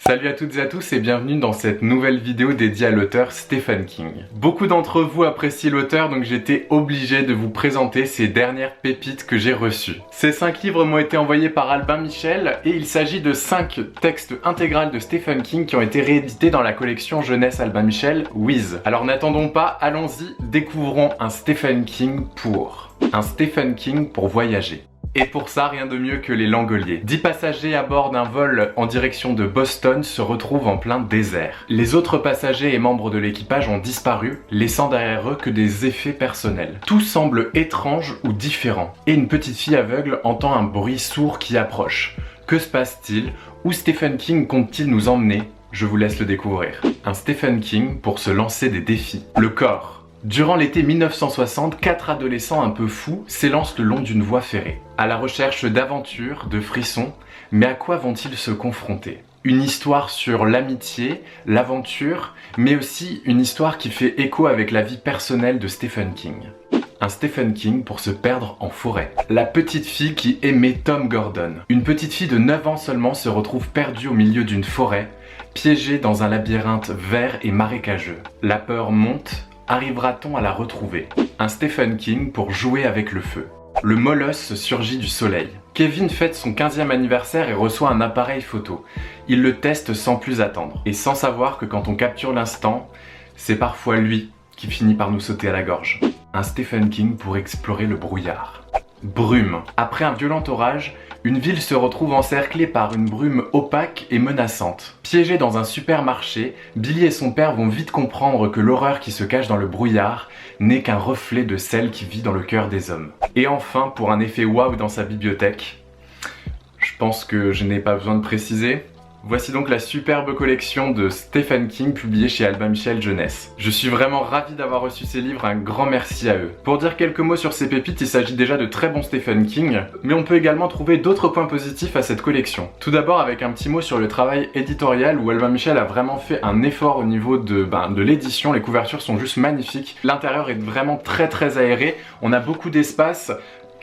Salut à toutes et à tous et bienvenue dans cette nouvelle vidéo dédiée à l'auteur Stephen King. Beaucoup d'entre vous apprécient l'auteur, donc j'étais obligé de vous présenter ces dernières pépites que j'ai reçues. Ces 5 livres m'ont été envoyés par Albin Michel et il s'agit de 5 textes intégrales de Stephen King qui ont été réédités dans la collection jeunesse Albin Michel, Wiz. Alors n'attendons pas, allons-y, découvrons un Stephen King pour voyager. Et pour ça, rien de mieux que les Langoliers. 10 passagers à bord d'un vol en direction de Boston se retrouvent en plein désert. Les autres passagers et membres de l'équipage ont disparu, laissant derrière eux que des effets personnels. Tout semble étrange ou différent. Et une petite fille aveugle entend un bruit sourd qui approche. Que se passe-t-il? Où Stephen King compte-t-il nous emmener? Je vous laisse le découvrir. Un Stephen King pour se lancer des défis. Le corps. Durant l'été 1960, 4 adolescents un peu fous s'élancent le long d'une voie ferrée, à la recherche d'aventures, de frissons, mais à quoi vont-ils se confronter? Une histoire sur l'amitié, l'aventure, mais aussi une histoire qui fait écho avec la vie personnelle de Stephen King. Un Stephen King pour se perdre en forêt. La petite fille qui aimait Tom Gordon. Une petite fille de 9 ans seulement se retrouve perdue au milieu d'une forêt, piégée dans un labyrinthe vert et marécageux. La peur monte. Arrivera-t-on à la retrouver? Un Stephen King pour jouer avec le feu. Le molosse surgit du soleil. Kevin fête son 15e anniversaire et reçoit un appareil photo. Il le teste sans plus attendre. Et sans savoir que quand on capture l'instant, c'est parfois lui qui finit par nous sauter à la gorge. Un Stephen King pour explorer le brouillard. Brume. Après un violent orage, une ville se retrouve encerclée par une brume opaque et menaçante. Piégés dans un supermarché, Billy et son père vont vite comprendre que l'horreur qui se cache dans le brouillard n'est qu'un reflet de celle qui vit dans le cœur des hommes. Et enfin, pour un effet waouh dans sa bibliothèque, je pense que je n'ai pas besoin de préciser. Voici donc la superbe collection de Stephen King publiée chez Albin Michel Jeunesse. Je suis vraiment ravi d'avoir reçu ces livres, un grand merci à eux. Pour dire quelques mots sur ces pépites, il s'agit déjà de très bons Stephen King, mais on peut également trouver d'autres points positifs à cette collection. Tout d'abord avec un petit mot sur le travail éditorial où Albin Michel a vraiment fait un effort au niveau de l'édition, les couvertures sont juste magnifiques. L'intérieur est vraiment très aéré, on a beaucoup d'espace.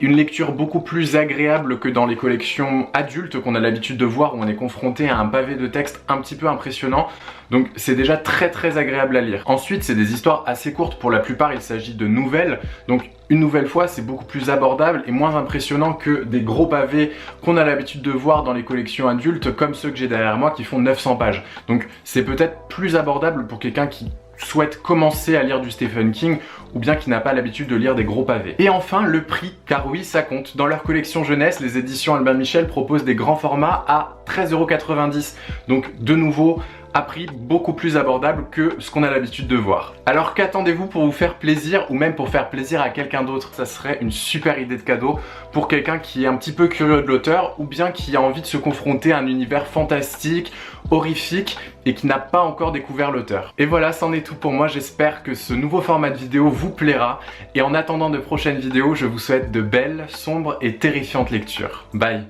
Une lecture beaucoup plus agréable que dans les collections adultes qu'on a l'habitude de voir où on est confronté à un pavé de texte un petit peu impressionnant. Donc c'est déjà très agréable à lire. Ensuite c'est des histoires assez courtes, pour la plupart il s'agit de nouvelles. Donc une nouvelle fois c'est beaucoup plus abordable et moins impressionnant que des gros pavés qu'on a l'habitude de voir dans les collections adultes comme ceux que j'ai derrière moi qui font 900 pages. Donc c'est peut-être plus abordable pour quelqu'un qui souhaite commencer à lire du Stephen King ou bien qui n'a pas l'habitude de lire des gros pavés. Et enfin le prix, car oui ça compte. Dans leur collection jeunesse, les éditions Albin Michel proposent des grands formats à 13,90 €. Donc de nouveau, à prix beaucoup plus abordable que ce qu'on a l'habitude de voir. Alors qu'attendez-vous pour vous faire plaisir ou même pour faire plaisir à quelqu'un d'autre? Ça serait une super idée de cadeau pour quelqu'un qui est un petit peu curieux de l'auteur ou bien qui a envie de se confronter à un univers fantastique, horrifique et qui n'a pas encore découvert l'auteur. Et voilà, c'en est tout pour moi. J'espère que ce nouveau format de vidéo vous plaira et en attendant de prochaines vidéos, je vous souhaite de belles, sombres et terrifiantes lectures. Bye!